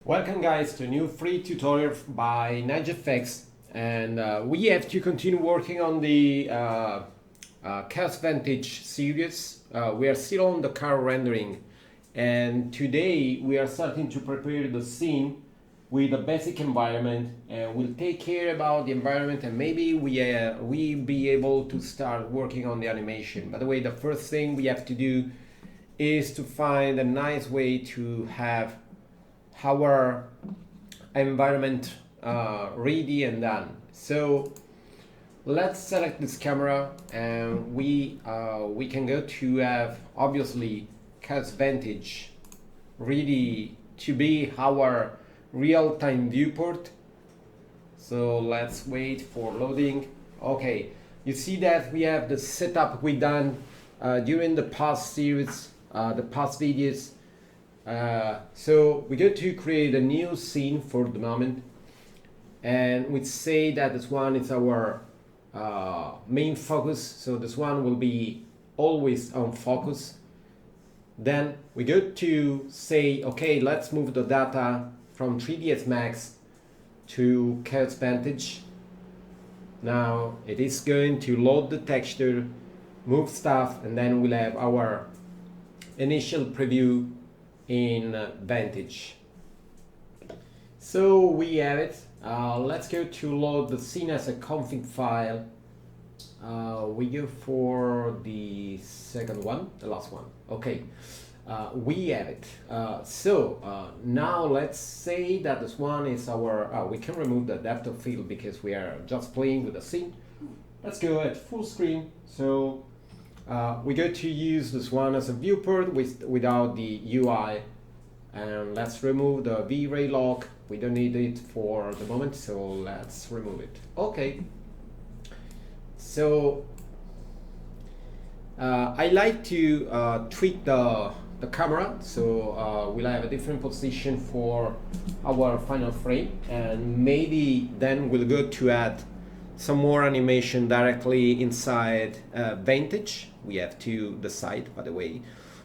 Welcome guys to a new free tutorial by Nyjo, and we have to continue working on the Chaos Vantage series. We are still on the car rendering, and today we are starting to prepare the scene with a basic environment, and we'll take care about the environment, and maybe we be able to start working on the animation. By the way, the first thing we have to do is to find a nice way to have our environment ready and done. So let's select this camera, and we can go to have obviously Chaos Vantage ready to be our real-time viewport. So let's wait for loading. Okay, you see that we have the setup we done during the past series, the past videos. So we go to create a new scene for the moment, and we say that this one is our main focus, so this one will be always on focus. Then we go to say, okay, let's move the data from 3ds Max to Chaos Vantage. Now it is going to load the texture, move stuff, and then we'll have our initial preview in Vantage. So we have it. Let's go to load the scene as a config file. We go for the second one, the last one. Okay, we have it. Now let's say that this one is our, we can remove the depth of field because we are just playing with the scene. Let's go at full screen. So we go to use this one as a viewport without the UI, and let's remove the V-Ray lock. We don't need it for the moment, so let's remove it. Okay. So I like to tweak the camera, so we'll have a different position for our final frame, and maybe then we'll go to add some more animation directly inside Vantage. We have to decide, by the way,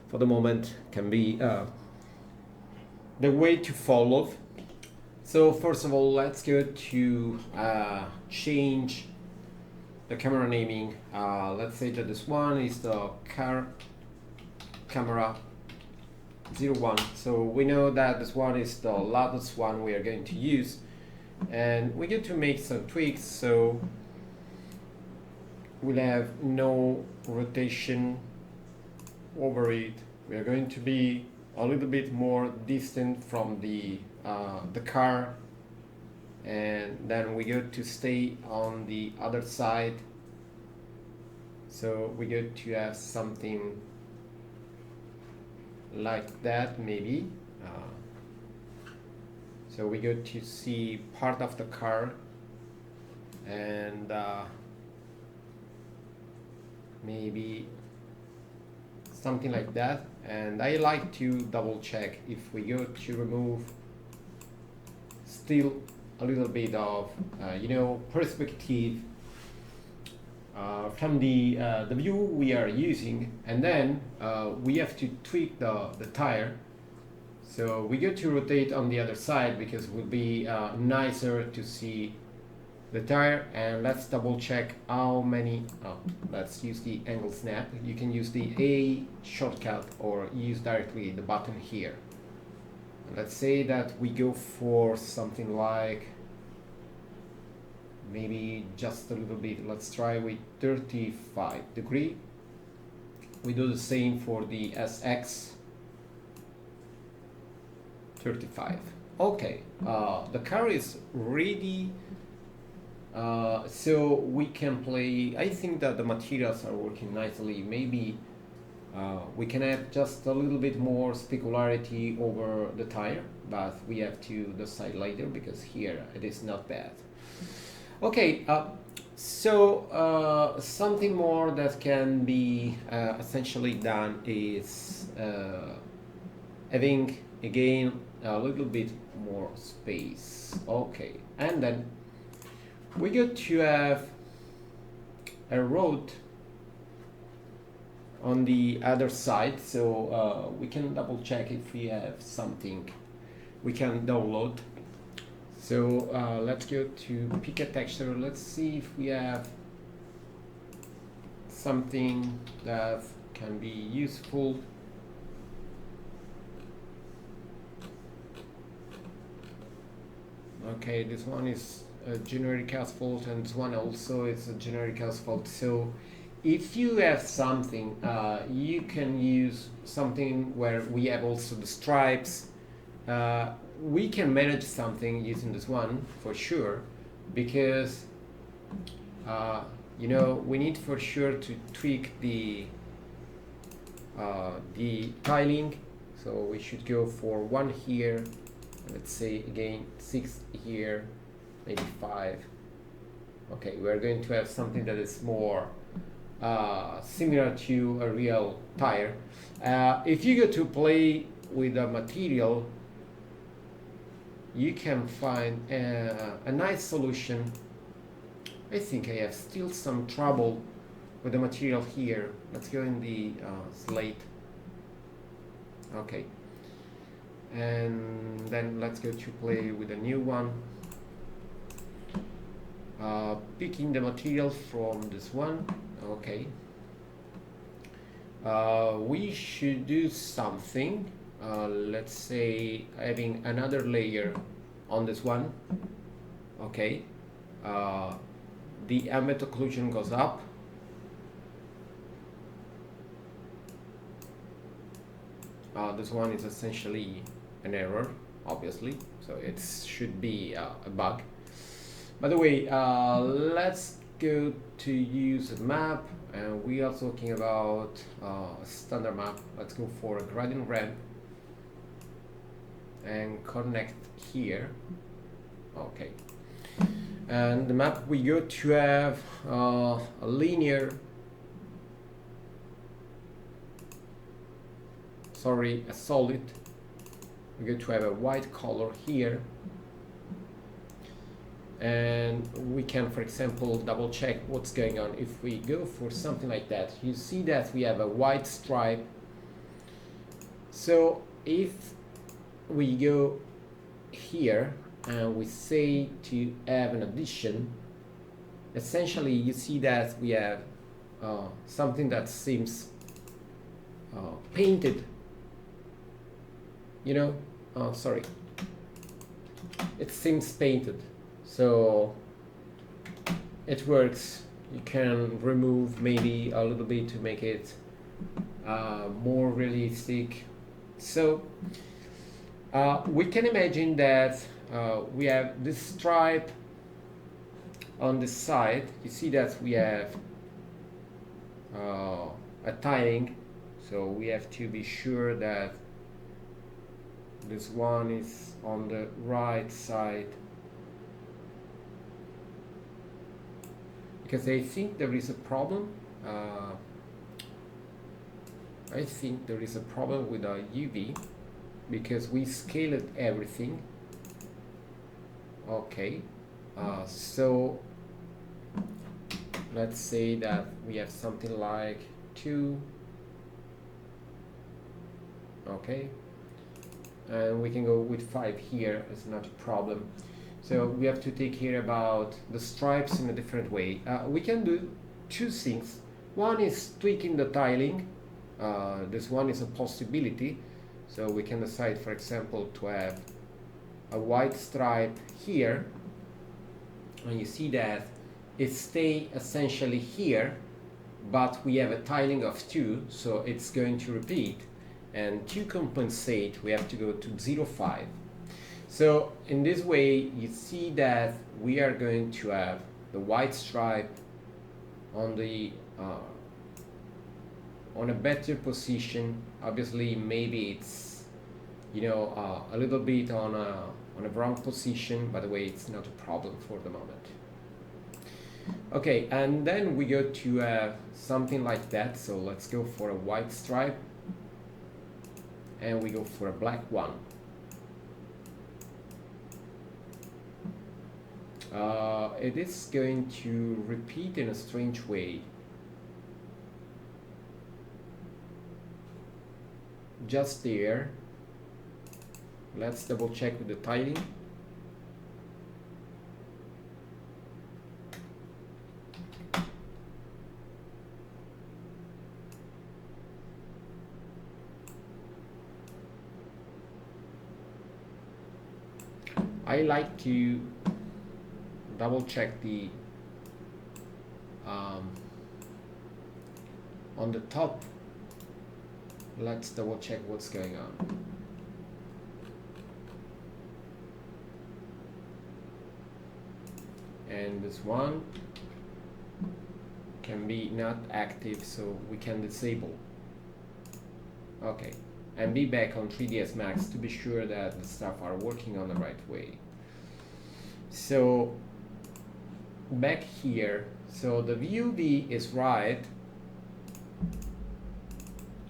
for the moment can be the way to follow. So first of all, let's go to change the camera naming. Let's say that this one is the camera 01. So we know that this one is the latest one we are going to use, and we get to make some tweaks. So we'll have no rotation over it. We are going to be a little bit more distant from the car, and then we go to stay on the other side. So we go to have something like that, maybe. So we go to see part of the car, and maybe something like that. And I like to double check if we go to remove still a little bit of perspective from the view we are using, and then we have to tweak the tire. So we go to rotate on the other side because it will be nicer to see the tire. And let's double check how many. Let's use the angle snap. You can use the A shortcut or use directly the button here. Let's say that we go for something like maybe just a little bit. Let's try with 35 degree. We do the same for the SX 35. Okay, the car is ready. So we can play. I think that the materials are working nicely. Maybe we can add just a little bit more specularity over the tire, but we have to decide later because here it is not bad. Okay, so something more that can be essentially done is having again a little bit more space. Okay, and then we get to have a road on the other side, so we can double check if we have something we can download. So let's go to pick a texture. Let's see if we have something that can be useful. Okay, this one is a generic asphalt, and this one also is a generic asphalt. So if you have something, you can use something where we have also the stripes. We can manage something using this one for sure, because you know, we need for sure to tweak the tiling. So we should go for 1 here, let's say again 6 here, maybe 5. Okay, we're going to have something that is more similar to a real tire. If you go to play with a material, you can find a nice solution. I think I have still some trouble with the material here. Let's go in the slate. Okay, and then let's go to play with a new one. Picking the material from this one. Okay, we should do something. Let's say having another layer on this one. Okay, the ambient occlusion goes up. This one is essentially an error, obviously, so it should be a bug. By the way, let's go to use a map, and we are talking about a standard map. Let's go for a gradient ramp and connect here. Okay, and the map we go to have a linear, a solid. We go to have a white color here, and we can, for example, double check what's going on. If we go for something like that, you see that we have a white stripe. So if we go here and we say to have an addition, essentially you see that we have something that seems painted, you know, sorry, it seems painted. So it works. You can remove maybe a little bit to make it more realistic. So we can imagine that we have this stripe on the side. You see that we have a tiling, so we have to be sure that this one is on the right side, because I think there is a problem. I think there is a problem with our UV, because we scaled everything. Okay, so let's say that we have something like 2. Okay, and we can go with 5 here. It's not a problem. So we have to take care about the stripes in a different way. We can do 2 things. One is tweaking the tiling. This one is a possibility. So we can decide, for example, to have a white stripe here, and you see that it stays essentially here, but we have a tiling of 2, so it's going to repeat. And to compensate, we have to go to 0.5. So in this way, you see that we are going to have the white stripe on the on a better position. Obviously, maybe it's, you know, a little bit on a wrong position. By the way, it's not a problem for the moment. Okay, and then we go to something like that. So let's go for a white stripe, and we go for a black one. It is going to repeat in a strange way. Just there. let's double check with the tiling. I like to double check the on the top. Let's double check what's going on. And this one can be not active, so we can disable. Okay, and be back on 3ds Max to be sure that the stuff are working on the right way. So back here, so the VUV is right.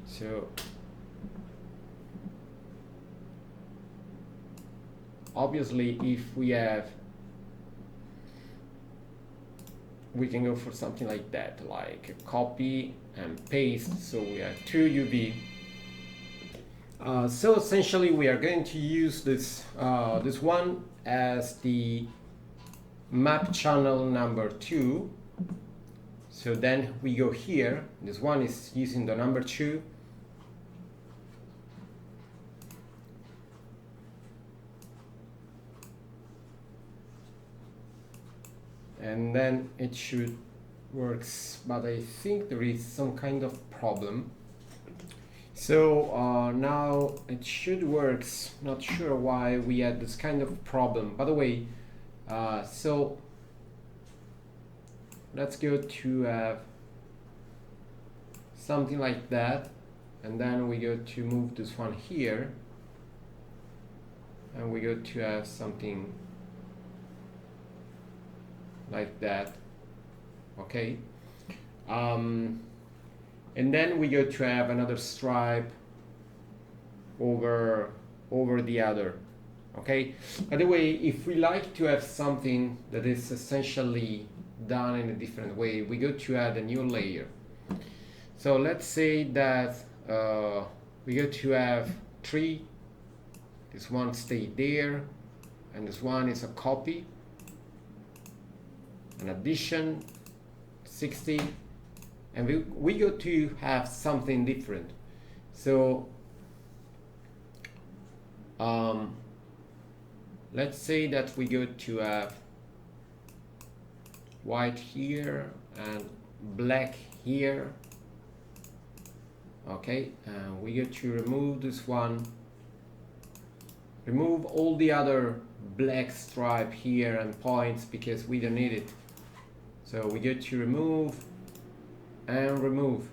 So obviously if we can go for something like that, like copy and paste. So we have 2 UV. So essentially we are going to use this this one as the map channel number 2. So then we go here, this one is using the number 2. And then it should works, but I think there is some kind of problem. So now it should works. Not sure why we had this kind of problem. By the way, so let's go to have something like that, and then we go to move this one here, and we go to have something like that. Okay, and then we go to have another stripe over the other. Okay, by the way, if we like to have something that is essentially done in a different way, we go to add a new layer. So let's say that we go to have 3, this one stay there, and this one is a copy, an addition 60, and we go to have something different. So let's say that we go to have white here and black here. Okay, and we go to remove this one, remove all the other black stripe here and points because we don't need it. So we go to remove and remove,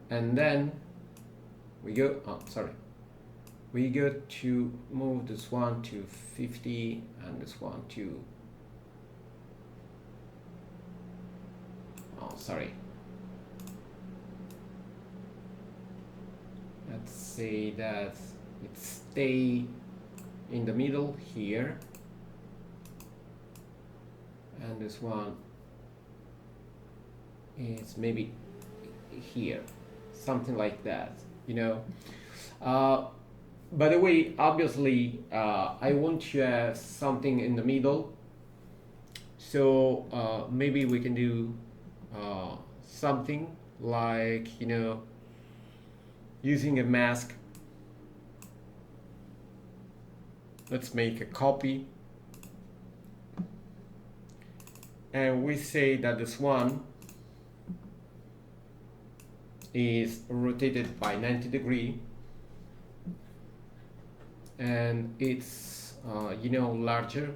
and then we go, we go to move this one to 50 and this one to, let's say that it stay in the middle here, and this one is maybe here, something like that, you know. By the way, obviously I want to have something in the middle, so maybe we can do something like, you know, using a mask. Let's make a copy, and we say that this one is rotated by 90 degrees, and it's you know, larger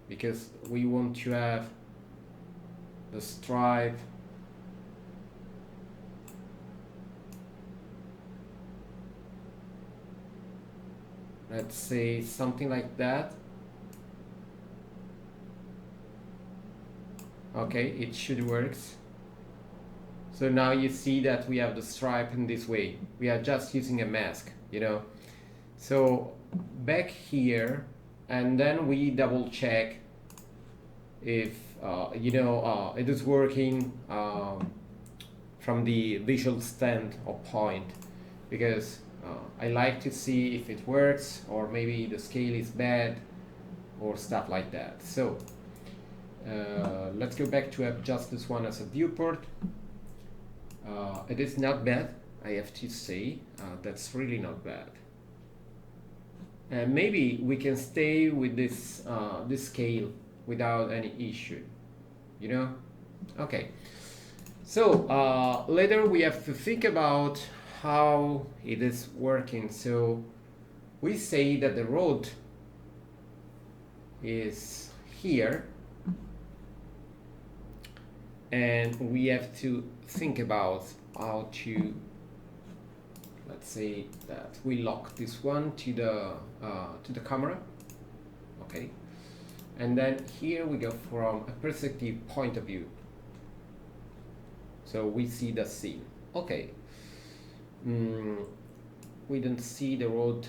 because we want to have the stripe let's say something like that. Okay, it should works. So now you see that we have the stripe in this way. We are just using a mask, you know. So back here, and then we double check if you know, it is working from the visual stand or point, because I like to see if it works, or maybe the scale is bad, or stuff like that. So let's go back to have just this one as a viewport. It is not bad, I have to say. That's really not bad. And maybe we can stay with this this scale without any issue, you know. Okay, so later we have to think about how it is working. So we say that the road is here, and we have to think about how to, let's say that we lock this one to the camera. Okay, and then here we go from a perspective point of view, so we see the scene. Okay, we don't see the road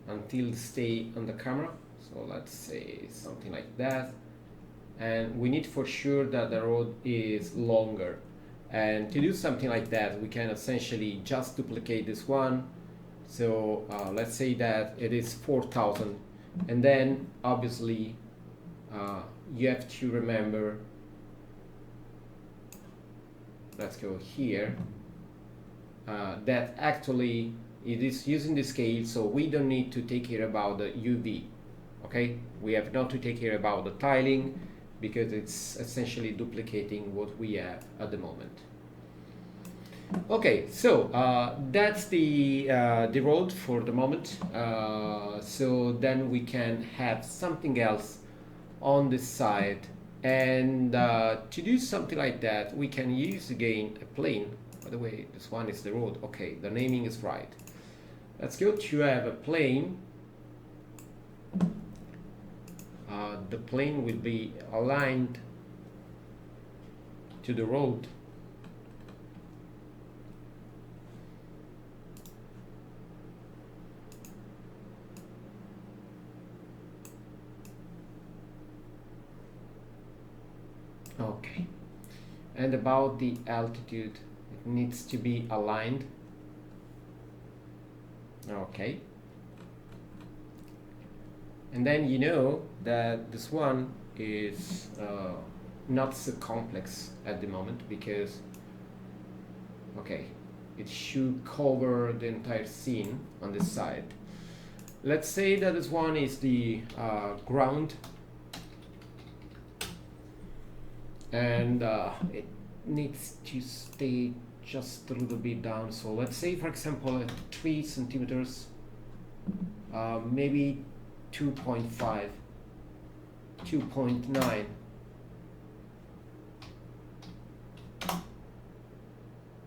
until stay on the camera, so let's say something like that. And we need for sure that the road is longer, and to do something like that we can essentially just duplicate this one. So let's say that it is 4,000, and then obviously you have to remember, let's go here, that actually it is using the scale, so we don't need to take care about the UV. Okay, we have not to take care about the tiling, because it's essentially duplicating what we have at the moment. Okay, so that's the road for the moment. So then we can have something else on this side, and to do something like that we can use again a plane. By the way, this one is the road. Okay, the naming is right. Let's go to have a plane. The plane will be aligned to the road. Okay, and about the altitude, it needs to be aligned. Okay, and then you know that this one is not so complex at the moment, because okay, it should cover the entire scene on this side. Let's say that this one is the ground, and it needs to stay just a little bit down. So let's say, for example, 3 centimeters, maybe 2.5, 2.9.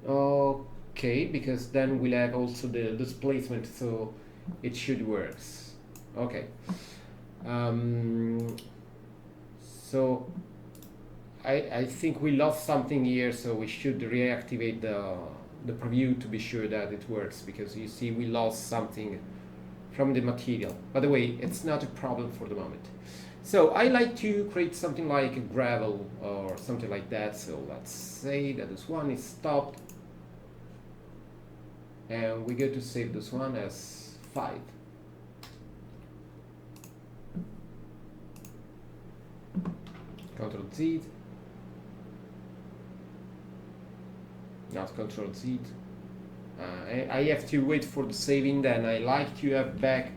Okay, because then we'll have also the displacement, so it should work. Okay, so I think we lost something here, so we should reactivate the preview to be sure that it works, because you see we lost something from the material. By the way, it's not a problem for the moment. So I like to create something like a gravel or something like that. So let's say that this one is stopped, and we go to save this one as 5. Ctrl Z, not Ctrl Z. I have to wait for the saving. Then I like to have back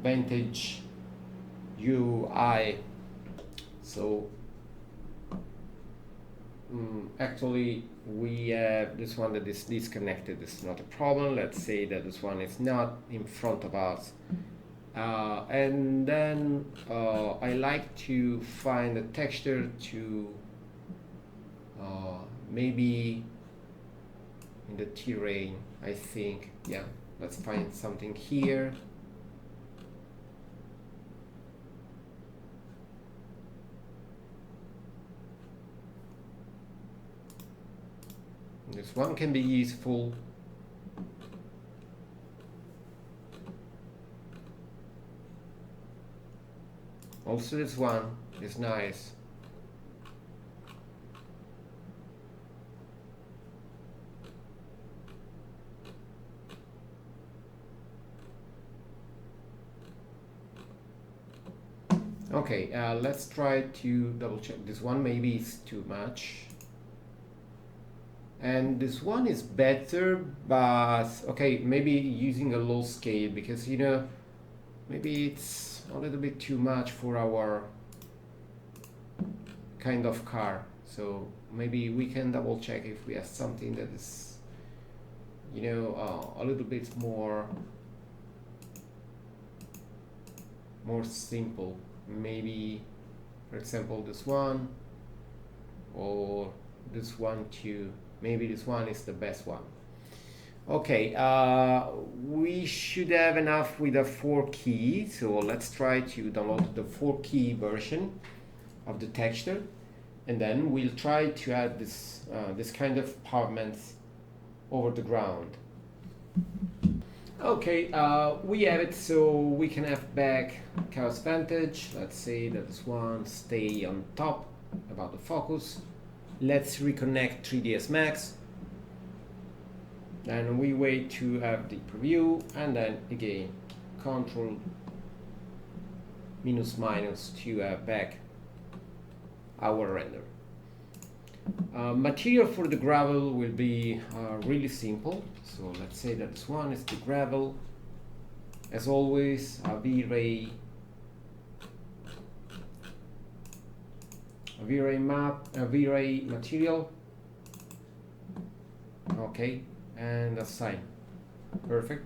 Vantage UI. So actually we have this one that is disconnected. It's not a problem. Let's say that this one is not in front of us. And then I like to find a texture to maybe in the terrain, I think. Yeah, let's find something here. This one can be useful. Also this one is nice. Okay, let's try to double check this one. Maybe it's too much. And this one is better, but okay, maybe using a low scale, because you know, maybe it's a little bit too much for our kind of car. So maybe we can double check if we have something that is, you know, a little bit more simple. Maybe, for example, this one, or this one too. Maybe this one is the best one. Okay, we should have enough with a 4 key, so let's try to download the 4 key version of the texture, and then we'll try to add this this kind of pavements over the ground. Okay, we have it, so we can have back Chaos Vantage. Let's say that this one stay on top about the focus. Let's reconnect 3ds Max. Then we wait to have the preview, and then again Control minus to have back our render. Material for the gravel will be really simple. So let's say that this one is the gravel. As always, a V-Ray map, a V-Ray material. Okay, and assign. Perfect.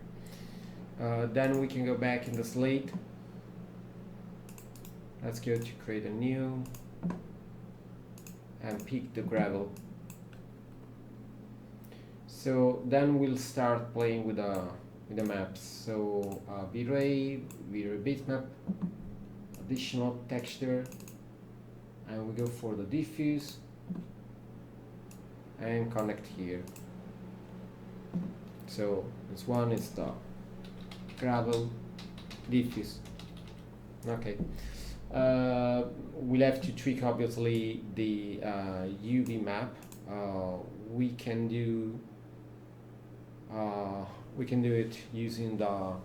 Then we can go back in the slate. Let's go to create a new and pick the gravel. So then we'll start playing with the maps. So V-Ray bitmap, additional texture, and we go for the diffuse and connect here. So this one is the gravel diffuse. Okay. We'll have to tweak obviously the UV map. We can do it using the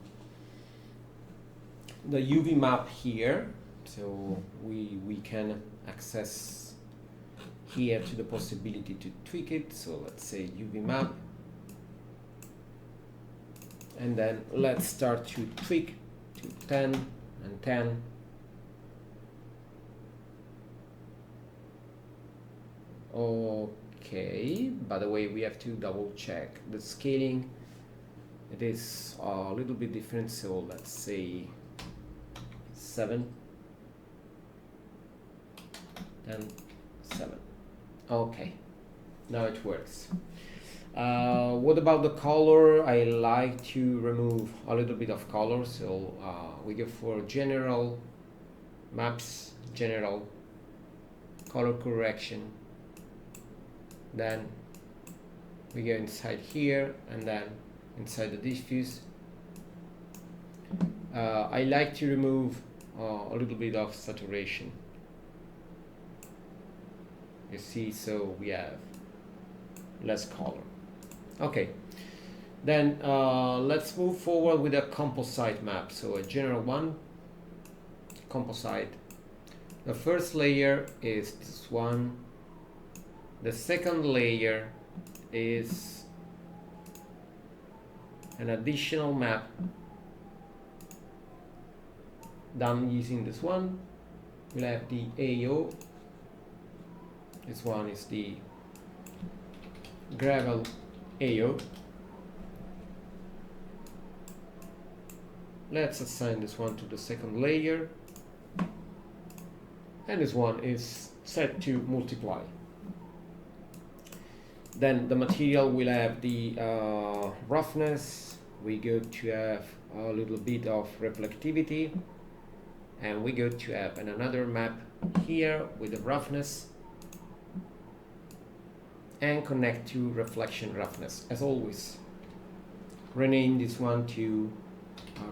UV map here. So we can access here to the possibility to tweak it. So let's say UV map, and then let's start to tweak to 10 and 10. Okay, by the way, we have to double check the scaling. It is a little bit different, so let's say 7 and 7. Okay, now it works. What about the color? I like to remove a little bit of color, so we go for general maps, general color correction. Then we go inside here, and then inside the diffuse. I like to remove a little bit of saturation. You see, so we have less color. Okay, then let's move forward with a composite map. So a general one, composite. The first layer is this one. The second layer is an additional map done using this one. We'll have the AO. This one is the gravel AO. Let's assign this one to the second layer, and this one is set to multiply. Then the material will have the roughness. We go to have a little bit of reflectivity, and we go to have another map here with the roughness, and connect to reflection roughness. As always, rename this one to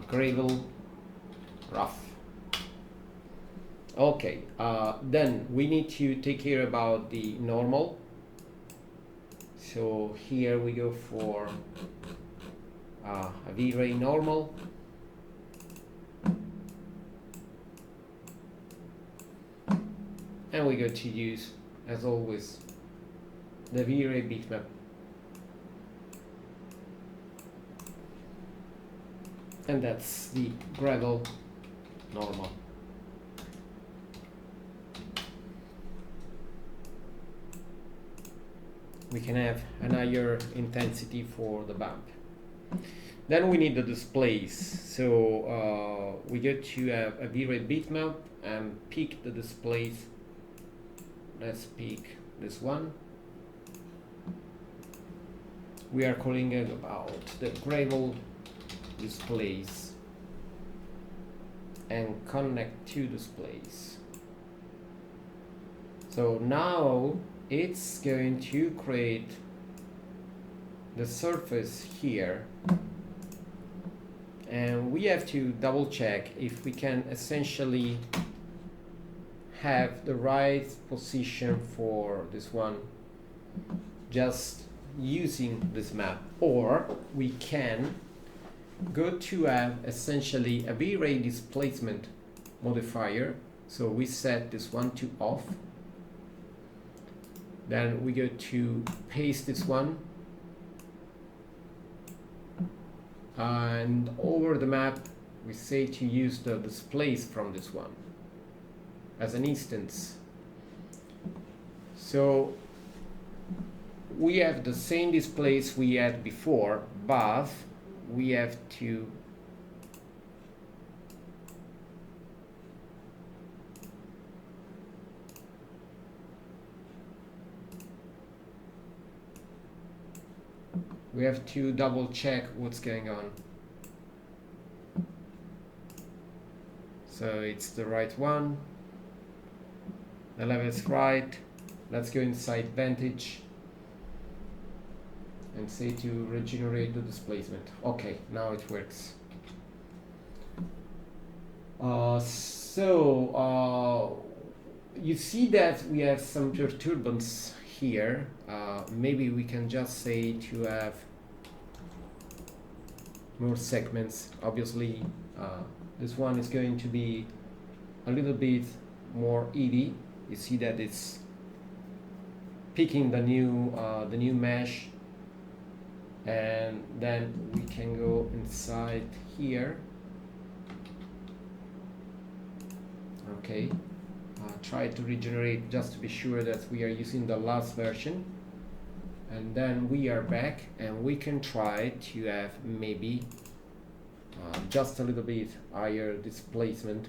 gravel rough. Okay, then we need to take care about the normal. So here we go for a V-Ray normal. we go to use, as always, the V-Ray bitmap. And that's the gravel normal. We can have an higher intensity for the bump. Then we need the displays. So we go to have a V-Ray bitmap and pick the displays. Let's pick this one. We are calling it about the gravel displays and connect two displays. So now it's going to create the surface here, and we have to double check if we can essentially have the right position for this one just using this map, or we can go to have essentially a V-Ray displacement modifier. So we set this one to off, then we go to paste this one, and over the map we say to use the displays from this one as an instance. So we have the same displays we had before, but we have to double check what's going on. So it's the right one, the level is right. Let's go inside Vantage and say to regenerate the displacement. Okay, now it works. You see that we have some perturbance here. Maybe we can just say to have more segments. Obviously, this one is going to be a little bit more heavy. You see that it's picking the new mesh, and then we can go inside here. Okay, try to regenerate just to be sure that we are using the last version, and then we are back and we can try to have maybe just a little bit higher displacement.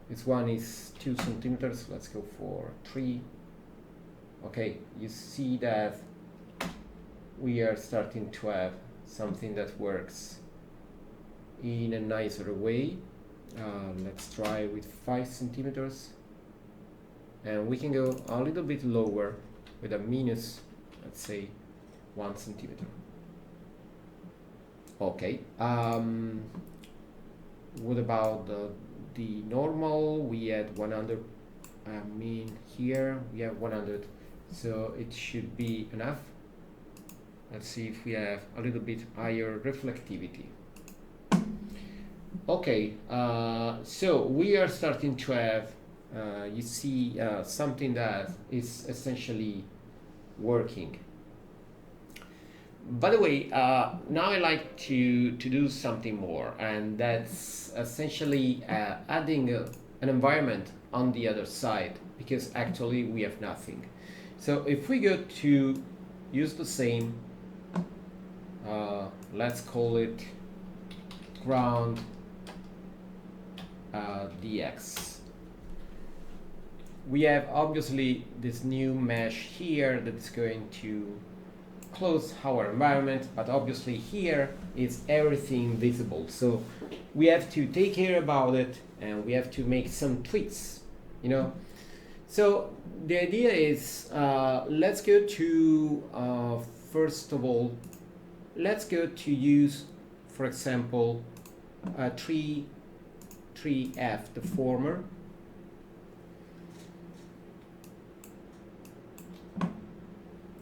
This one is 2 centimeters. Let's go for 3. Okay, you see that we are starting to have something that works in a nicer way. Let's try with 5 centimeters, and we can go a little bit lower with a minus, let's say 1 centimeter. Okay, what about the normal? We had 100, here we have 100, so it should be enough. Let's see if we have a little bit higher reflectivity. Okay, so we are starting to have, you see, something that is essentially working. By the way, now I like to do something more, and that's essentially adding an environment on the other side, because actually we have nothing. So if we go to use the same, let's call it ground dx. We have obviously this new mesh here that is going to close our environment, but obviously here is everything visible, so we have to take care about it, and we have to make some tweaks, you know. So the idea is, let's go to first of all, let's go to use, for example, 3F deformer.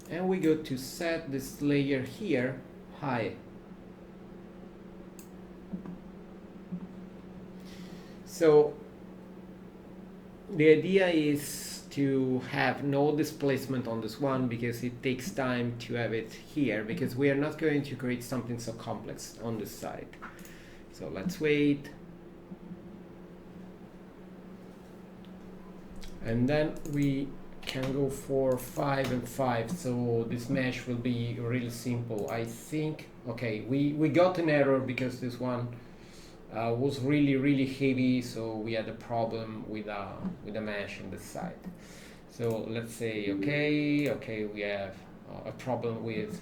And we go to set this layer here high. So the idea is to have no displacement on this one because it takes time to have it here, because we are not going to create something so complex on this side. So let's wait. And then we can go for 5 and 5, so this mesh will be really simple, I think. Okay, we got an error because this one was really heavy, so we had a problem with the mesh on this side. So let's say okay, we have a problem with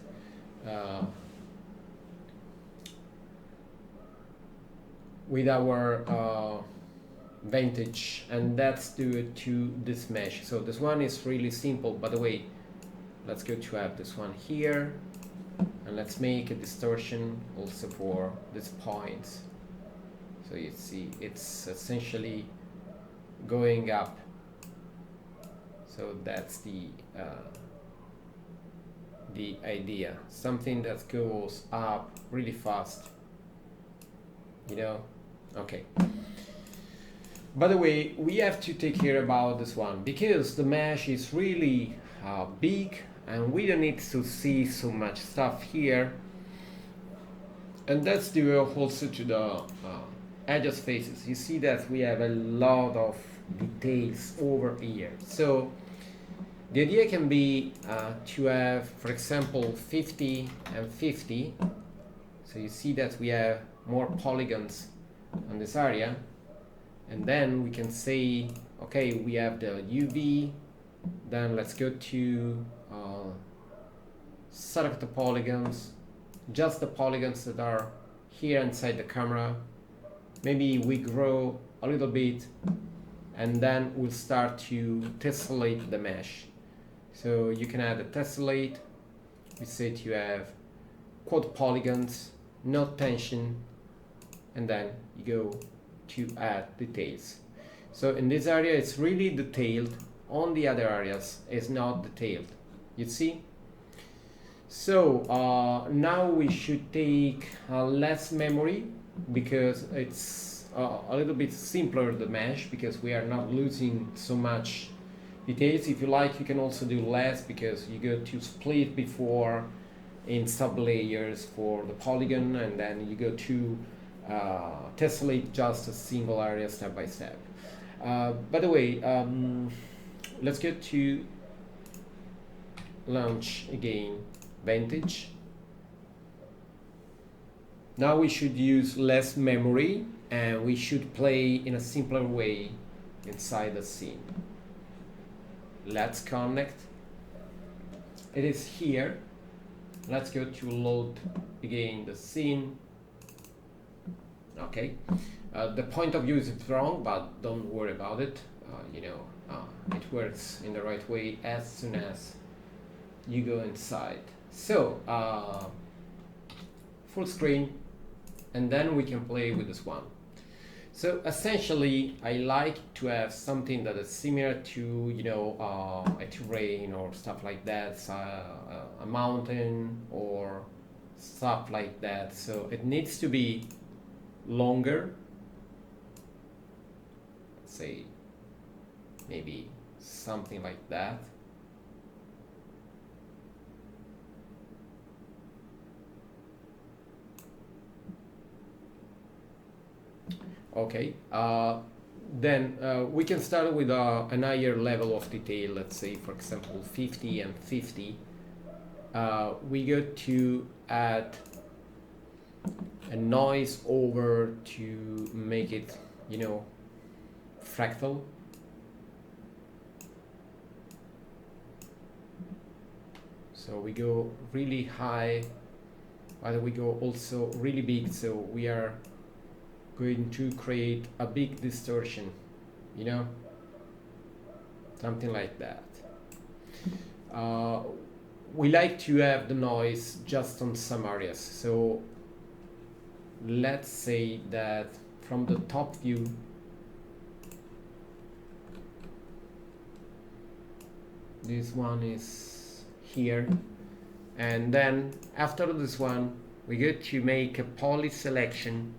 our Vantage, and that's due to this mesh. So this one is really simple. By the way, let's go to have this one here, and let's make a distortion also for these points. So you see it's essentially going up. So that's the idea, something that goes up really fast, you know. Okay. By the way, we have to take care about this one because the mesh is really big and we don't need to see so much stuff here. And that's due also to the edges faces. You see that we have a lot of details over here. So the idea can be to have, for example, 50 and 50. So you see that we have more polygons on this area. And then we can say, okay, we have the UV, then let's go to select the polygons, just the polygons that are here inside the camera. Maybe we grow a little bit, and then we'll start to tessellate the mesh. So you can add a tessellate, we say you have quad polygons, no tension, and then you go to add details. So in this area it's really detailed, on the other areas it's not detailed, you see. So now we should take less memory because it's a little bit simpler, the mesh, because we are not losing so much details. If you like, you can also do less because you go to split before in sub layers for the polygon, and then you go to tessellate just a single area step by step. By the way, let's go to launch again Vantage. Now we should use less memory and we should play in a simpler way inside the scene. Let's connect. It is here. Let's go to load again the scene. Okay, the point of view is wrong, but don't worry about it. It works in the right way as soon as you go inside. So full screen, and then we can play with this one. So essentially, I like to have something that is similar to a terrain or stuff like that, a mountain or stuff like that. So it needs to be longer, say maybe something like that. Okay, then we can start with an higher level of detail, let's say for example 50 and 50. We go to add a noise over to make it, fractal. So we go really high, but we go also really big, so we are going to create a big distortion, something like that. We like to have the noise just on some areas, so let's say that from the top view this one is here, and then after this one we go to make a poly selection.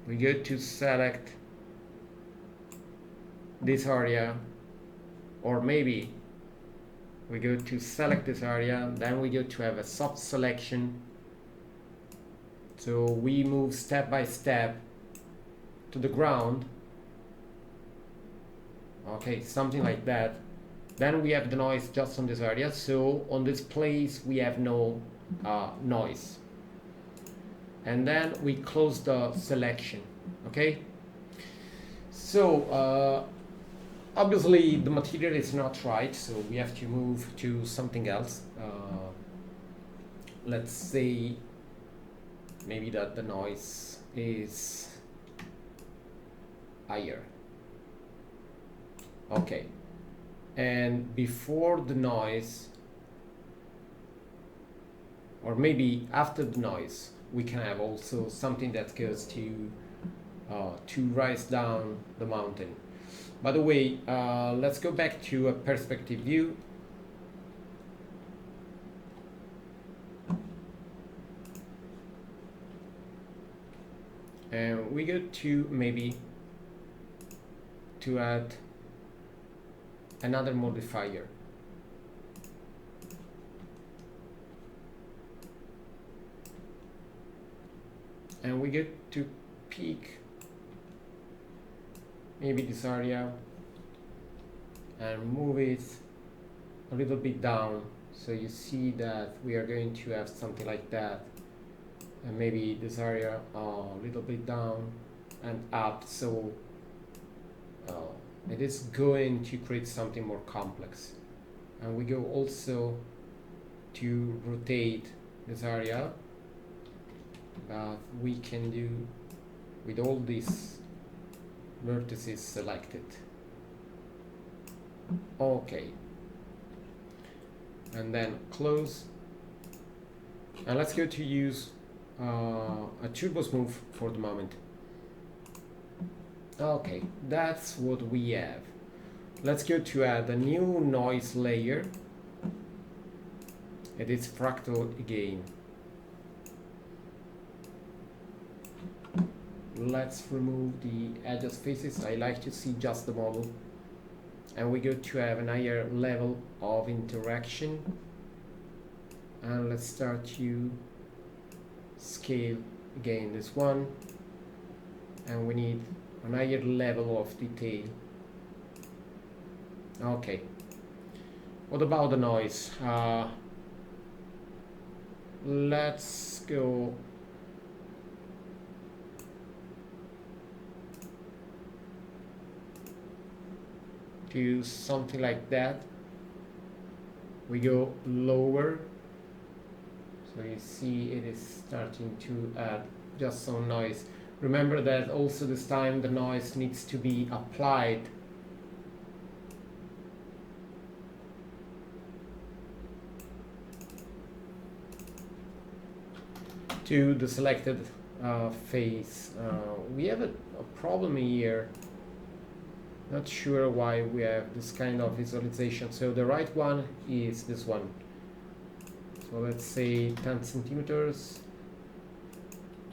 We go to select this area, or maybe we go to select this area, then we go to have a soft selection. So we move step by step to the ground. Okay, something like that. Then we have the noise just on this area. So on this place we have no noise. And then we close the selection. Okay. So obviously the material is not right, so we have to move to something else. Let's say maybe that the noise is higher. Okay, and before the noise, or maybe after the noise, we can have also something that goes to rise down the mountain. By the way, let's go back to a perspective view. And we go to maybe to add another modifier. And we get to pick maybe this area and move it a little bit down, so you see that we are going to have something like that, and maybe this area a little bit down and up, so it is going to create something more complex. And we go also to rotate this area, but we can do with all these vertices selected. Okay, and then close, and let's go to use a turbo smooth for the moment. Okay, that's what we have. Let's go to add a new noise layer. It is fractal again. Let's remove the edges faces. I like to see just the model. And we go to have a higher level of interaction. And let's start to scale again this one. And we need a higher level of detail. Okay. What about the noise? Let's go to something like that. We go lower, so you see it is starting to add just some noise. Remember that also this time the noise needs to be applied to the selected face. We have a problem here. Not sure why we have this kind of visualization. So the right one is this one. So let's say 10 centimeters,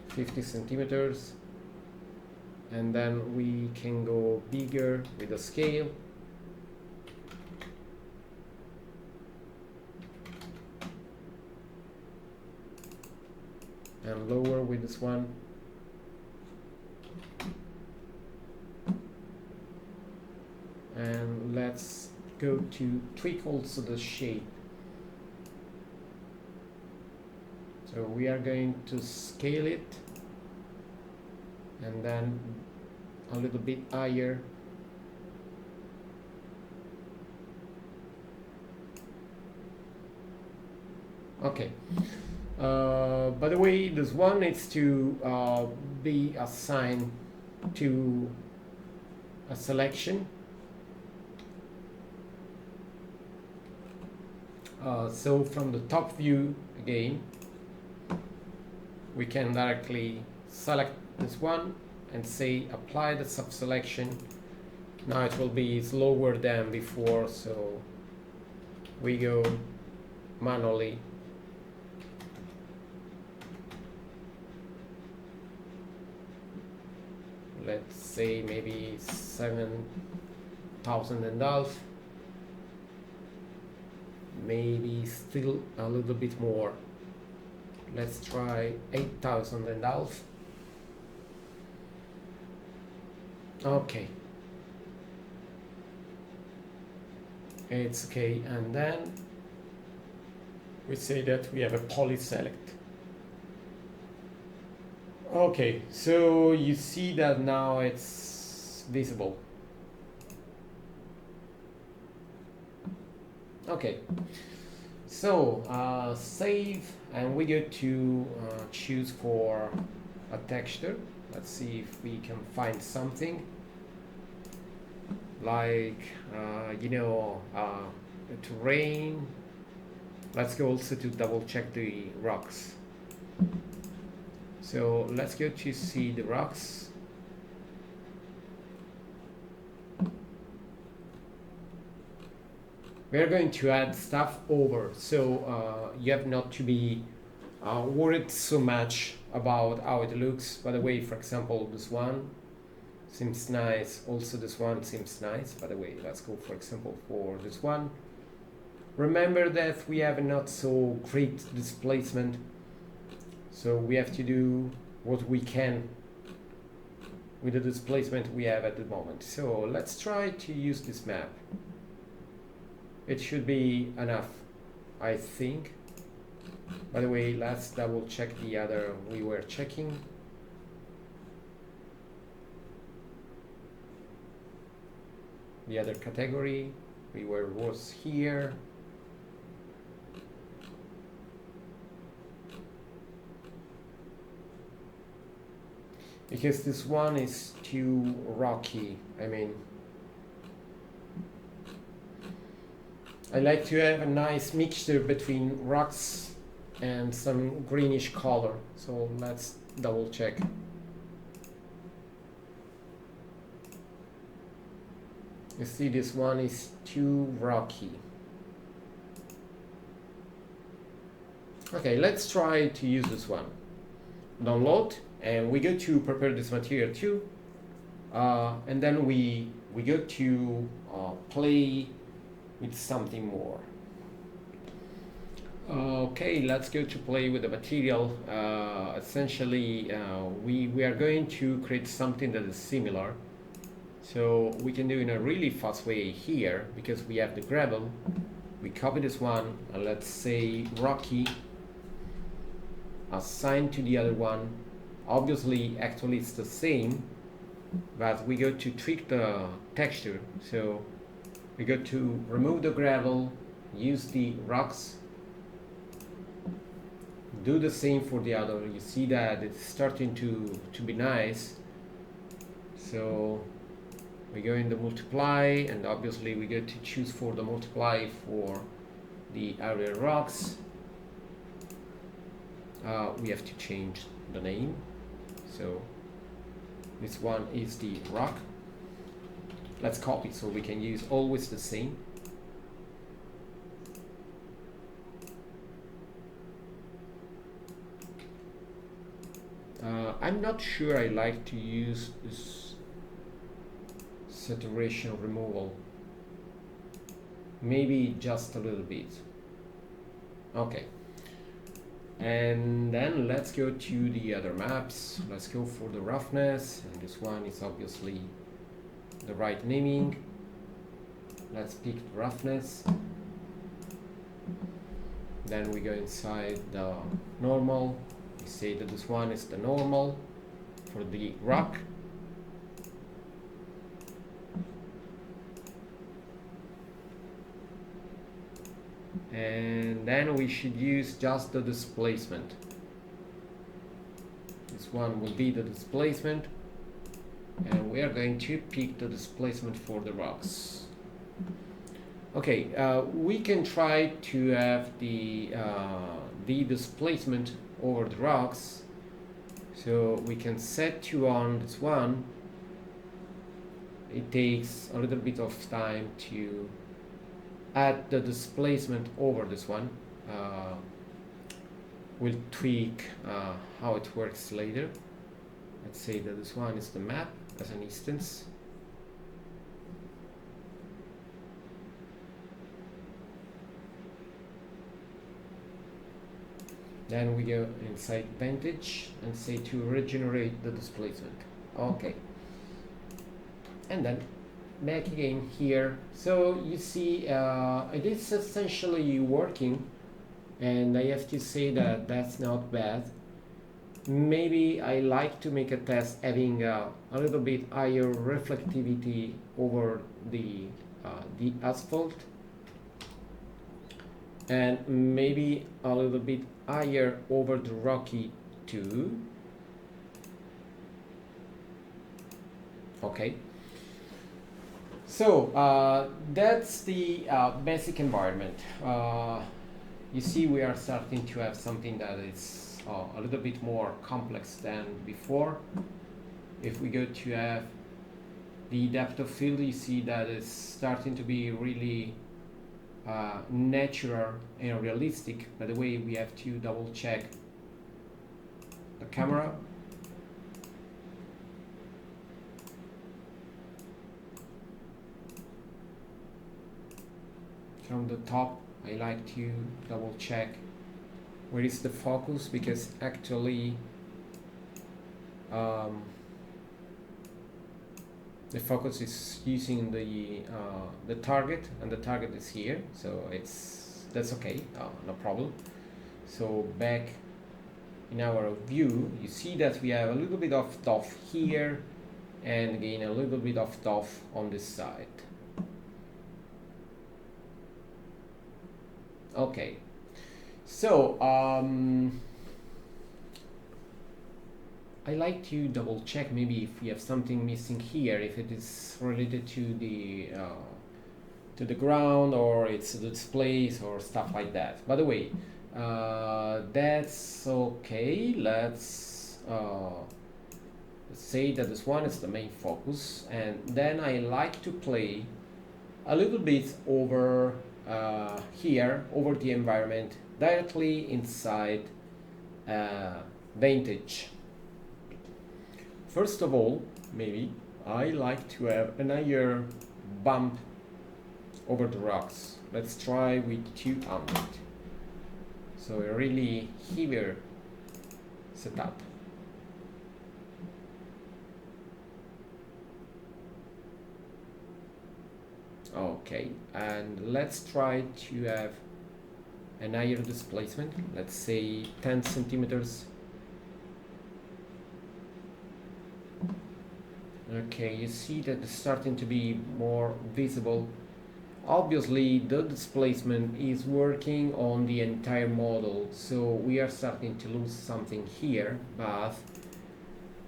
50 centimeters, and then we can go bigger with the scale. And lower with this one. And let's go to tweak also the shape. So we are going to scale it and then a little bit higher. Okay. By the way, this one needs to be assigned to a selection. So from the top view again, we can directly select this one and say apply the sub-selection. Now it will be slower than before, so we go manually. Let's say maybe 7 1,500. Maybe still a little bit more. Let's try 8,500. Okay, it's okay. And then we say that we have a poly select. Okay, so you see that now it's visible. Okay, so save, and we go to choose for a texture. Let's see if we can find something like terrain. Let's go also to double check the rocks. So let's go to see the rocks. We're going to add stuff over, so you have not to be worried so much about how it looks. By the way, for example, this one seems nice. Also, this one seems nice. By the way, let's go, for example, for this one. Remember that we have a not so great displacement, so we have to do what we can with the displacement we have at the moment. So let's try to use this map. It should be enough, I think. By the way, let's double check the other we were checking. The other category was here. Because this one is too rocky. I mean, I like to have a nice mixture between rocks and some greenish color. So let's double check. You see, this one is too rocky. Okay, let's try to use this one. Download, and we go to prepare this material too. And then we go to play with something more. Okay, let's go to play with the material. Essentially, we are going to create something that is similar. So we can do in a really fast way here, because we have the gravel. We copy this one, and let's say rocky, assign to the other one. Obviously, actually it's the same, but we go to tweak the texture. So we go to remove the gravel, use the rocks, do the same for the other. You see that it's starting to be nice. So we go in the multiply, and obviously we go to choose for the multiply for the area rocks. We have to change the name. So this one is the rock. Let's copy so we can use always the same. I'm not sure I like to use this saturation removal. Maybe just a little bit. Okay. And then let's go to the other maps. Let's go for the roughness, and this one is obviously the right naming. Let's pick the roughness. Then we go inside the normal. We say that this one is the normal for the rock. And then we should use just the displacement. This one will be the displacement, and we are going to pick the displacement for the rocks. Okay, we can try to have the displacement over the rocks. So we can set to on this one. It takes a little bit of time to add the displacement over this one. We'll tweak how it works later. Let's say that this one is the map as an instance. Then we go inside Vantage and say to regenerate the displacement. Okay. And then back again here. So you see it is essentially working, and I have to say that that's not bad. Maybe I like to make a test having a little bit higher reflectivity over the asphalt, and maybe a little bit higher over the rocky too. Okay. So that's the basic environment. You see, we are starting to have something that is a little bit more complex than before. If we go to have the depth of field, you see that it's starting to be really natural and realistic. By the way, we have to double check the camera. From the top, I like to double check where is the focus, because actually the focus is using the target, and the target is here, so that's okay, no problem. So back in our view, you see that we have a little bit of doff here, and again a little bit of doff on this side. Okay, so I like to double check maybe if we have something missing here, if it is related to the ground, or it's the displays or stuff like that. By the way, that's okay. Let's say that this one is the main focus, and then I like to play a little bit over here, over the environment, directly inside Vantage. First of all, maybe I like to have an higher bump over the rocks. Let's try with 200. So a really heavier setup. Okay, and let's try to have an higher displacement, let's say 10 centimeters. Okay, you see that it's starting to be more visible. Obviously, the displacement is working on the entire model, so we are starting to lose something here, but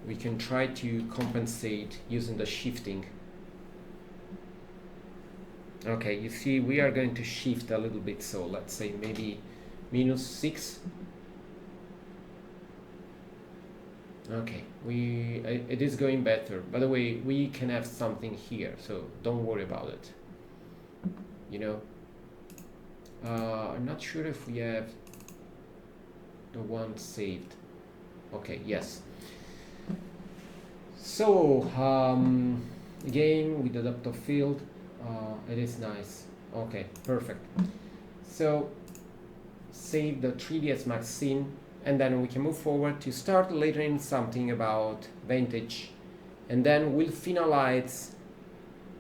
we can try to compensate using the shifting. Okay, you see, we are going to shift a little bit, so let's say maybe -6. Okay, it is going better. By the way, we can have something here, so don't worry about it. You know, I'm not sure if we have the one saved. Okay, yes. So again, with the depth of field, it is nice. Okay, perfect. So save the 3ds Max scene, and then we can move forward to start layering something about Vantage, and then we'll finalize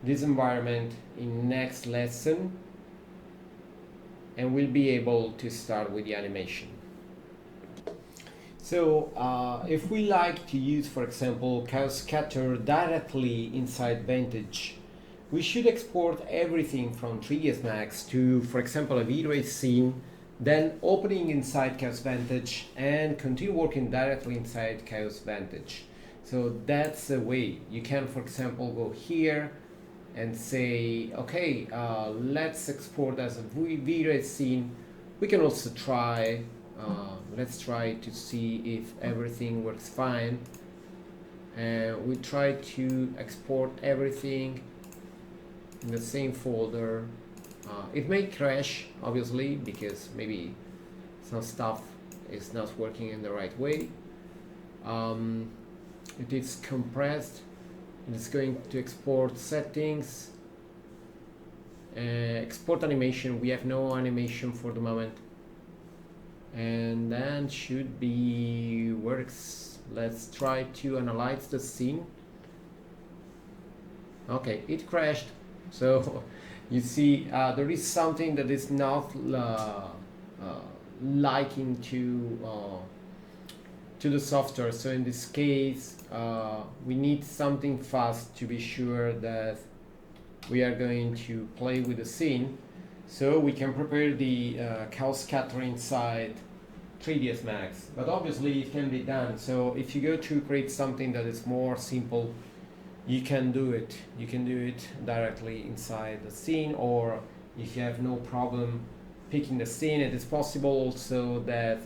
this environment in next lesson, and we'll be able to start with the animation. So if we like to use, for example, chaos scatter directly inside Vantage, we should export everything from 3ds Max to, for example, a V-Ray scene, then opening inside Chaos Vantage and continue working directly inside Chaos Vantage. So that's the way. You can, for example, go here and say, okay, let's export as a V-Ray scene. We can also try, let's try to see if everything works fine. And we try to export everything in the same folder. It may crash, obviously, because maybe some stuff is not working in the right way. It is compressed. It's going to export settings, export animation. We have no animation for the moment. and then should be works. Let's try to analyze the scene. Okay, it crashed. So you see there is something that is not liking to the software. So in this case we need something fast to be sure that we are going to play with the scene, so we can prepare the chaos scatter inside 3ds Max. But obviously it can be done. So if you go to create something that is more simple, you can do it. You can do it directly inside the scene, or if you have no problem picking the scene, it is possible also that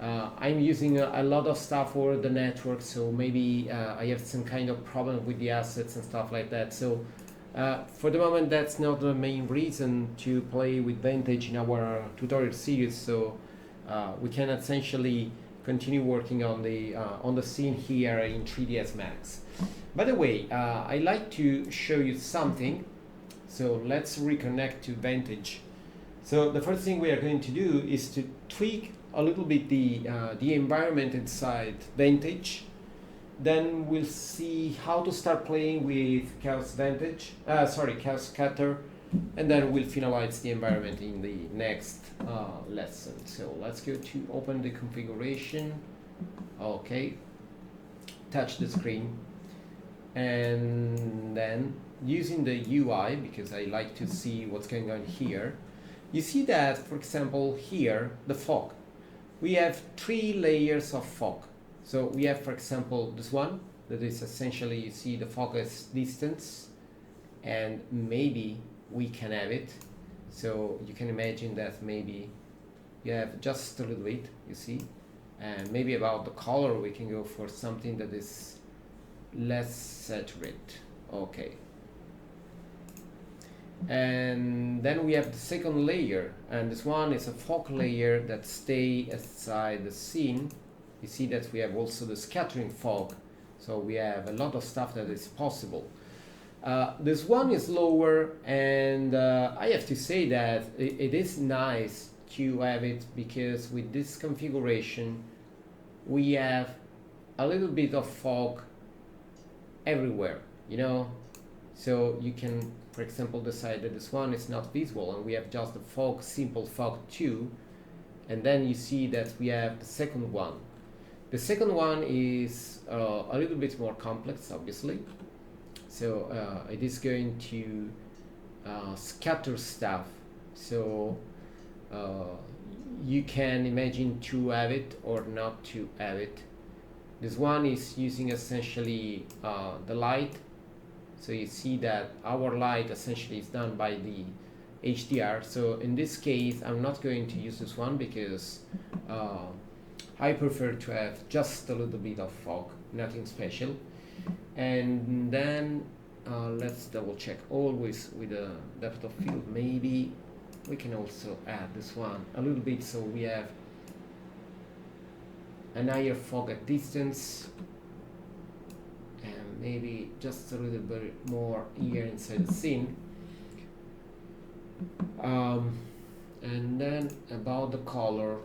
I'm using a lot of stuff for the network, so maybe I have some kind of problem with the assets and stuff like that. So for the moment, that's not the main reason to play with Vantage in our tutorial series. So we can essentially continue working on the scene here in 3ds Max. By the way, I like to show you something. So let's reconnect to Vantage. So the first thing we are going to do is to tweak a little bit the environment inside Vantage. Then we'll see how to start playing with Chaos Chaos Scatter, and then we'll finalize the environment in the next lesson. So let's go to open the configuration. Okay, touch the screen, and then using the UI, because I like to see what's going on here, you see that, for example, here, the fog. We have 3 layers of fog. So we have, for example, this one, that is essentially, you see the focus distance, and maybe we can have it. So you can imagine that maybe you have just a little bit, you see, and maybe about the color, we can go for something that is less saturated. Okay. And then we have the second layer, and this one is a fog layer that stay aside the scene. You see that we have also the scattering fog, so we have a lot of stuff that is possible. This one is lower, and I have to say that it is nice to have it, because with this configuration we have a little bit of fog everywhere, you know. So you can, for example, decide that this one is not visible, and we have just the fog, simple fog 2, and then you see that we have the second one. The second one is a little bit more complex, obviously. So it is going to scatter stuff. So you can imagine to have it or not to have it. This one is using essentially the light. So you see that our light essentially is done by the HDR. So in this case, I'm not going to use this one, because I prefer to have just a little bit of fog, nothing special. And then let's double check always with the depth of field. Maybe we can also add this one a little bit, so we have an higher fog at distance, and maybe just a little bit more here inside the scene. And then about the color,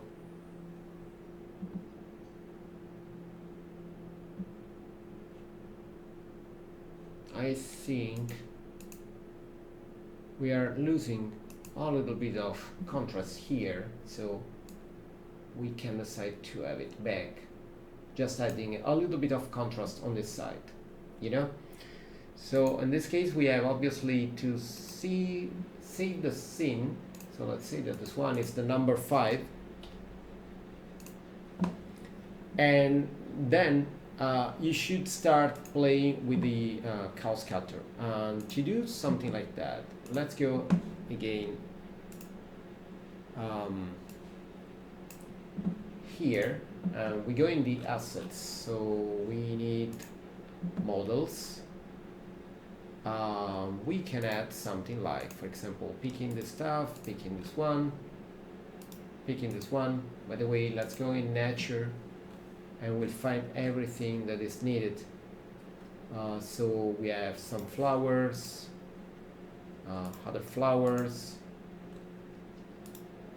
I think we are losing a little bit of contrast here, so we can decide to have it back, just adding a little bit of contrast on this side, you know. So in this case we have obviously to save the scene. So let's say that this one is the number 5, and then you should start playing with the chaos scatter. And to do something like that, let's go again here, we go in the assets. So we need models. We can add something like, for example, picking this stuff, picking this one, picking this one. By the way, let's go in nature, and we'll find everything that is needed. So we have some flowers, other flowers,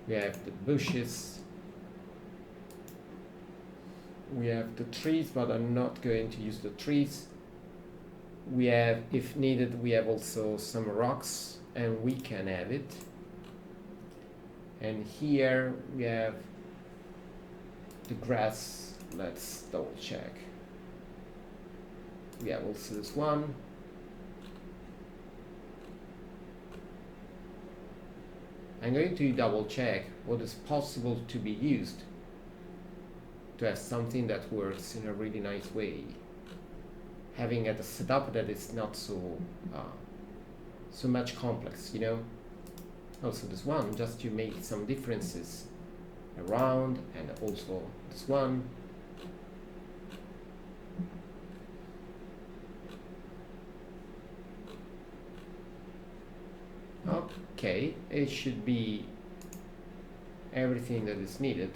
we have the bushes, we have the trees, but I'm not going to use the trees. We have, if needed, we have also some rocks, and we can have it. And here we have the grass. Let's double check. We have also this one. I'm going to double check what is possible to be used to have something that works in a really nice way. Having a setup that is not so so much complex, you know. Also this one, just to make some differences around, and also this one. Okay, it should be everything that is needed.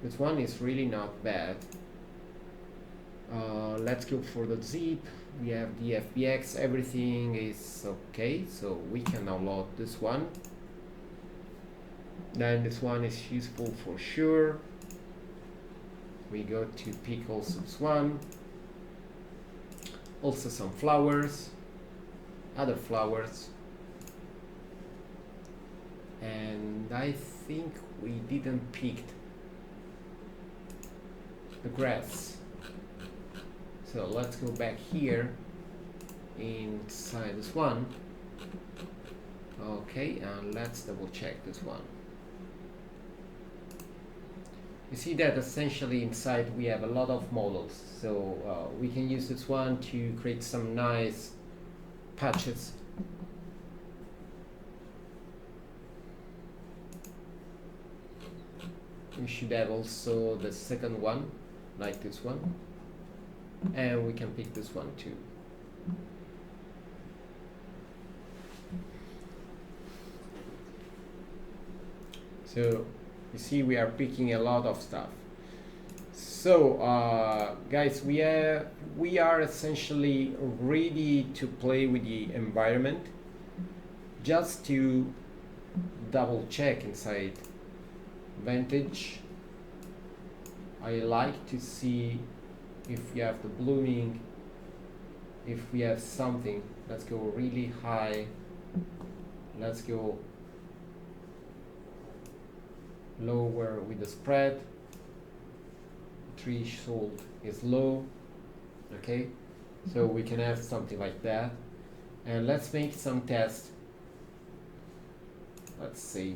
This one is really not bad. Let's go for the zip. We have the FBX, everything is okay, so we can download this one. Then this one is useful for sure. We go to pick also this one. Also some flowers, other flowers. And I think we didn't pick the grass. So let's go back here inside this one. Okay, and let's double check this one. You see that essentially inside we have a lot of models, so we can use this one to create some nice patches. We should have also the second one, like this one, and we can pick this one too. So you see we are picking a lot of stuff. So guys, we are essentially ready to play with the environment. Just to double check inside Vantage, I like to see if we have the blooming, if we have something. Let's go really high. Let's go lower with the spread. Threshold is low. Okay, so we can have something like that. And let's make some tests. Let's say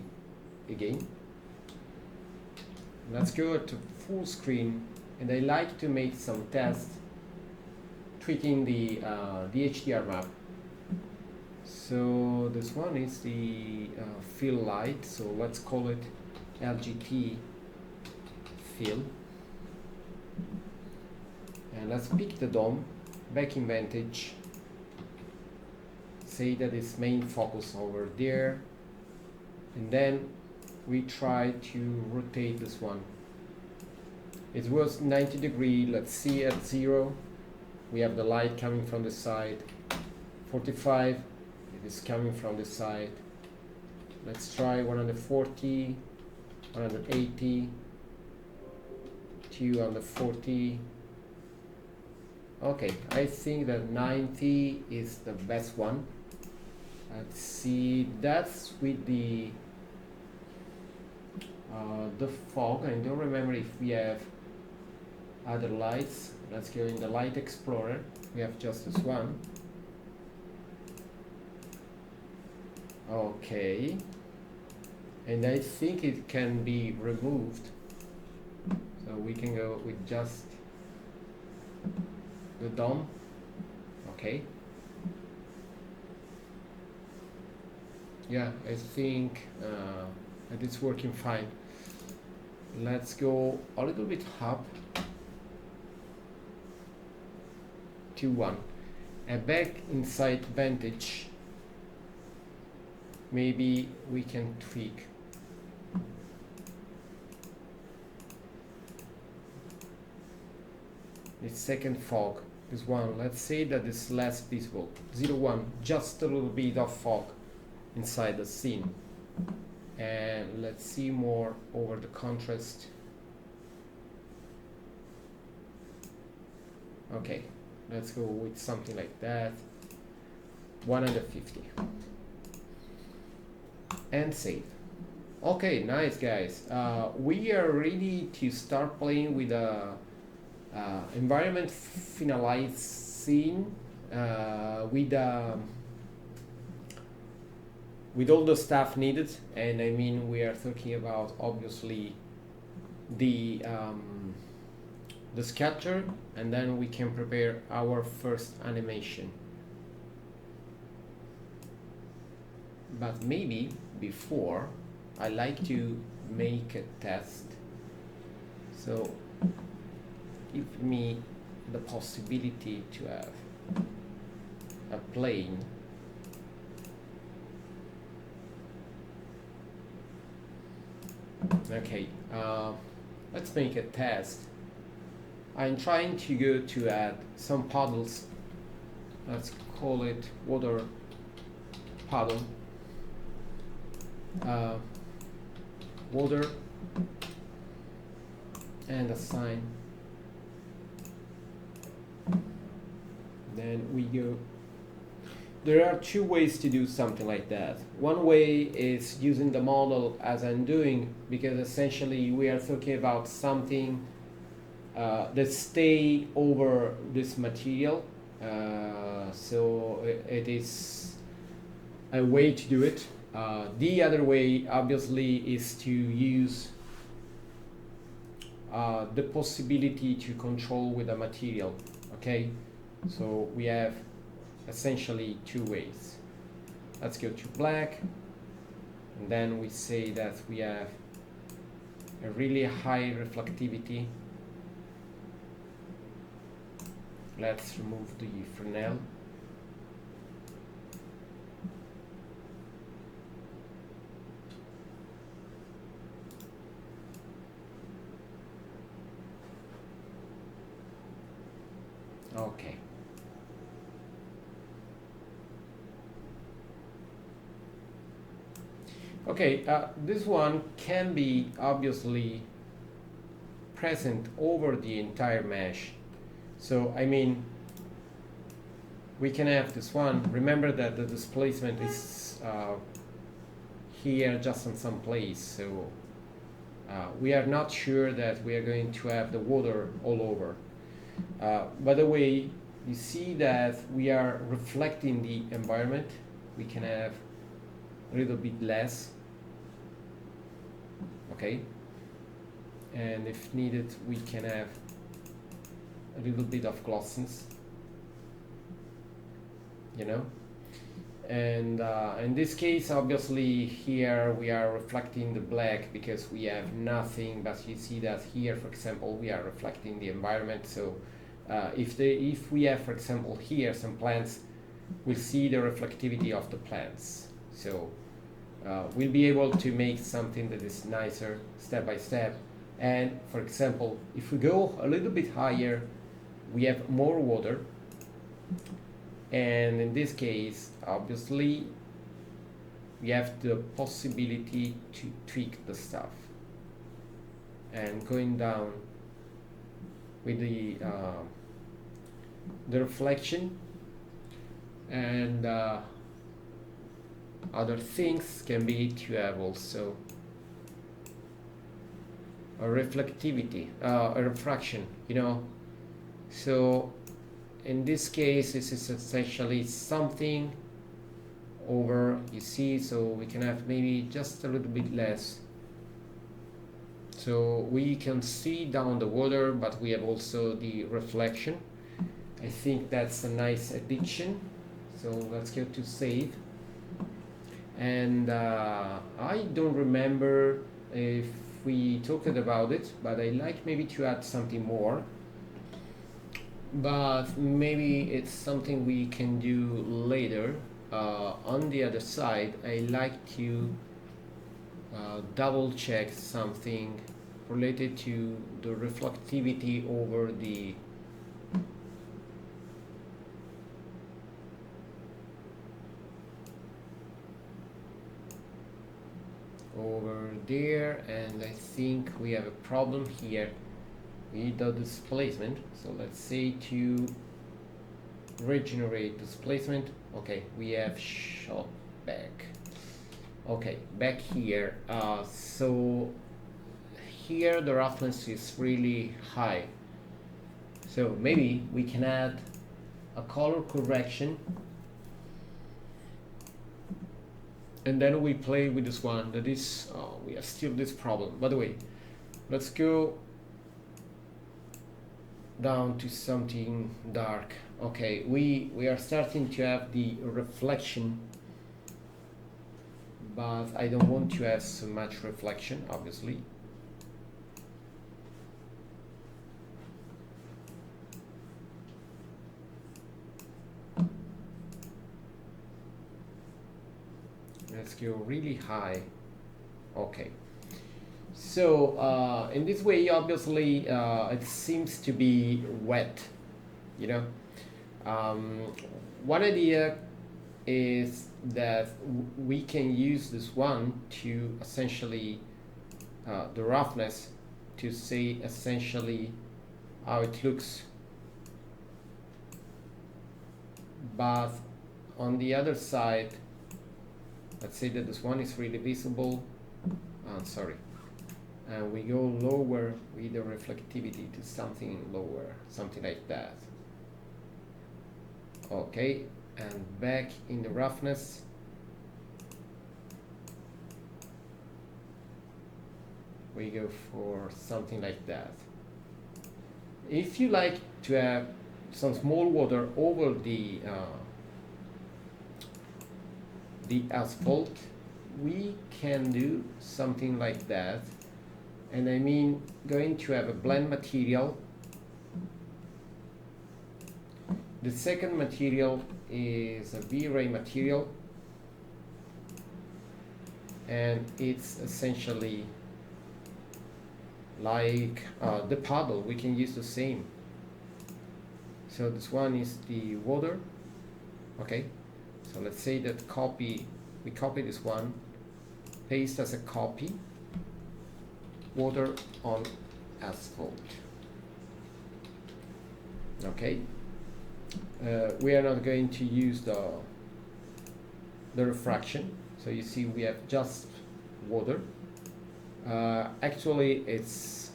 again. Let's go to full screen, and I like to make some tests tweaking the HDR map. So this one is the fill light, so let's call it LGT fill. And let's pick the dome, back in Vantage, say that it's main focus over there, and then we try to rotate this one. It was 90 degrees. Let's see at 0. We have the light coming from the side. 45. It is coming from the side. Let's try 140, 180, 240. Okay, I think that 90 is the best one. Let's see. That's with the fog. I don't remember if we have other lights. Let's go in the light explorer. We have just this one. Okay, and I think it can be removed, so we can go with just the dome. Okay, yeah, I think that it's working fine. Let's go a little bit up to 1 and back inside Vantage. Maybe we can tweak. The second fog, this one, let's say that is less visible. 0.1, just a little bit of fog inside the scene. And let's see more over the contrast. Okay, let's go with something like that. 150 and save. Okay, nice guys. We are ready to start playing with the environment finalized scene with all the stuff needed, and I mean we are talking about obviously the scatter, and then we can prepare our first animation. But maybe before I like to make a test, so give me the possibility to have a plane okay. Let's make a test. I'm trying to go to add some puddles. Let's call it water puddle. Water and assign. Then we go. There are two ways to do something like that. One way is using the model as I'm doing, because essentially we are talking about something that stay over this material. So it is a way to do it. The other way obviously is to use the possibility to control with the material. Okay, so we have essentially two ways. Let's go to black, and then we say that we have a really high reflectivity. Let's remove the Fresnel. Okay. Okay, this one can be obviously present over the entire mesh. So, I mean, we can have this one. Remember that the displacement is here just in some place. So, we are not sure that we are going to have the water all over. By the way, you see that we are reflecting the environment. We can have a little bit less. Okay, and if needed we can have a little bit of glossiness, you know. And in this case obviously here we are reflecting the black because we have nothing, but you see that here for example we are reflecting the environment. So if we have for example here some plants, we'll see the reflectivity of the plants. So we'll be able to make something that is nicer step by step. And for example, if we go a little bit higher, we have more water. And in this case, obviously, we have the possibility to tweak the stuff. And going down with the reflection and other things can be to have also a reflectivity, a refraction, you know. So in this case, this is essentially something over, you see, so we can have maybe just a little bit less. So we can see down the water, but we have also the reflection. I think that's a nice addition. So let's go to save. And I don't remember if we talked about it, but I like maybe to add something more. But maybe it's something we can do later. On the other side, I like to double check something related to the reflectivity over the over there, and I think we have a problem here. with the displacement. So let's say to regenerate displacement. Okay, we have shot back. Okay, back here. So here the roughness is really high. So maybe we can add a color correction, and then we play with this one. That is, we have still this problem. By the way, let's go down to something dark. Okay, we are starting to have the reflection, but I don't want to have so much reflection, obviously. Let's go really high. Okay. So in this way, obviously, it seems to be wet, you know. One idea is that we can use this one to essentially the roughness to say essentially how it looks, but on the other side, let's say that this one is really visible. Sorry. We go lower with the reflectivity to something lower, something like that. Okay, and back in the roughness. We go for something like that. If you like to have some small water over the asphalt, we can do something like that. And I mean, going to have a blend material. The second material is a V-Ray material, and it's essentially like the puddle. We can use the same. So this one is the water. Okay, so let's say that we copy this one, paste as a copy, water on asphalt. Okay, we are not going to use the refraction, so you see we have just water. Actually, it's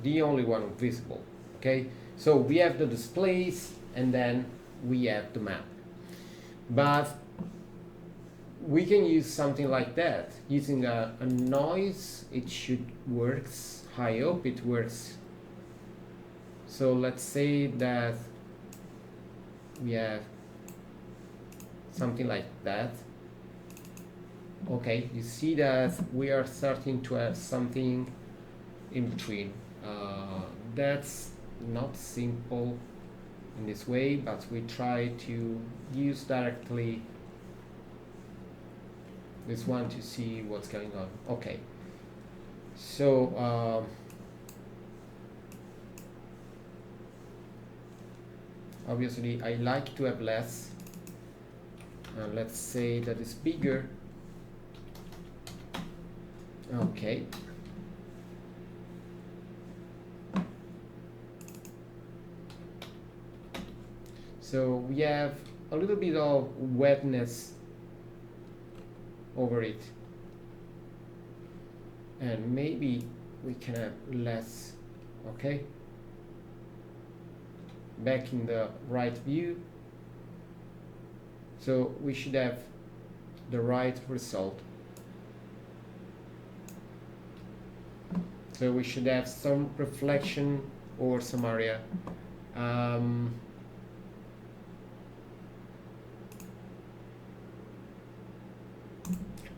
the only one visible. Okay, so we have the displays and then we have the map, but we can use something like that using a noise. It should works. I hope it works. So let's say that we have something like that. Okay, you see that we are starting to have something in between. That's not simple in this way, but we try to use directly this one to see what's going on. Okay, so obviously I like to have less, and let's say that is bigger. Okay, so we have a little bit of wetness over it, and maybe we can have less. Okay, back in the right view, so we should have the right result. So we should have some reflection over some area.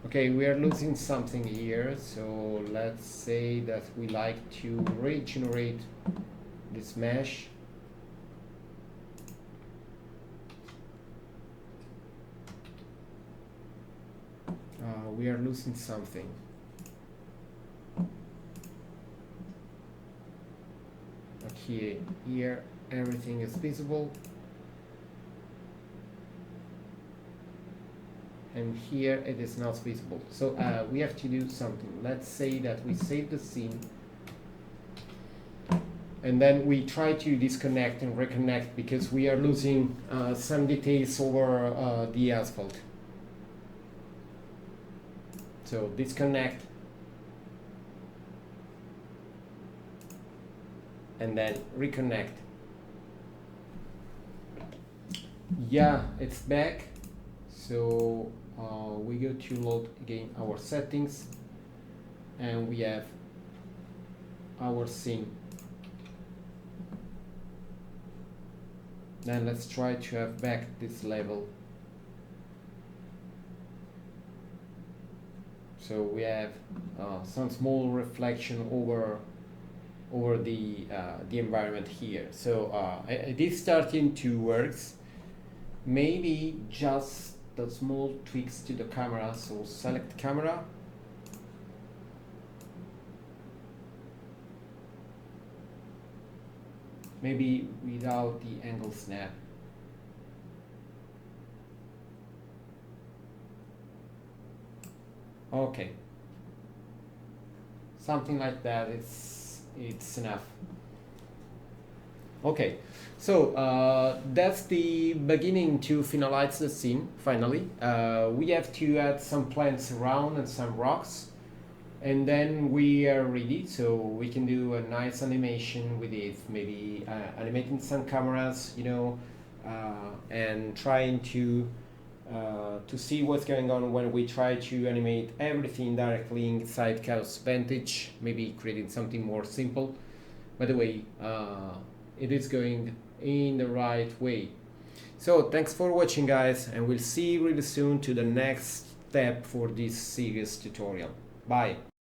Okay, we are losing something here, so let's say that we like to regenerate this mesh. We are losing something. Okay, here everything is visible, and here it is not visible. So we have to do something. Let's say that we save the scene, and then we try to disconnect and reconnect because we are losing some details over the asphalt. So disconnect and then reconnect. Yeah, it's back. So we go to load again our settings, and we have our scene. Then let's try to have back this level. So we have some small reflection over the environment here. So it is starting to work. Maybe just the small tweaks to the camera. So select camera. Maybe without the angle snap. Okay. Something like that. It's enough. Okay, so that's the beginning to finalize the scene. Finally, we have to add some plants around and some rocks, and then we are ready. So we can do a nice animation with it, maybe animating some cameras, you know, and trying to see what's going on when we try to animate everything directly inside Chaos Vantage, maybe creating something more simple. By the way, it is going in the right way. So thanks for watching, guys, and we'll see you really soon to the next step for this series tutorial. Bye.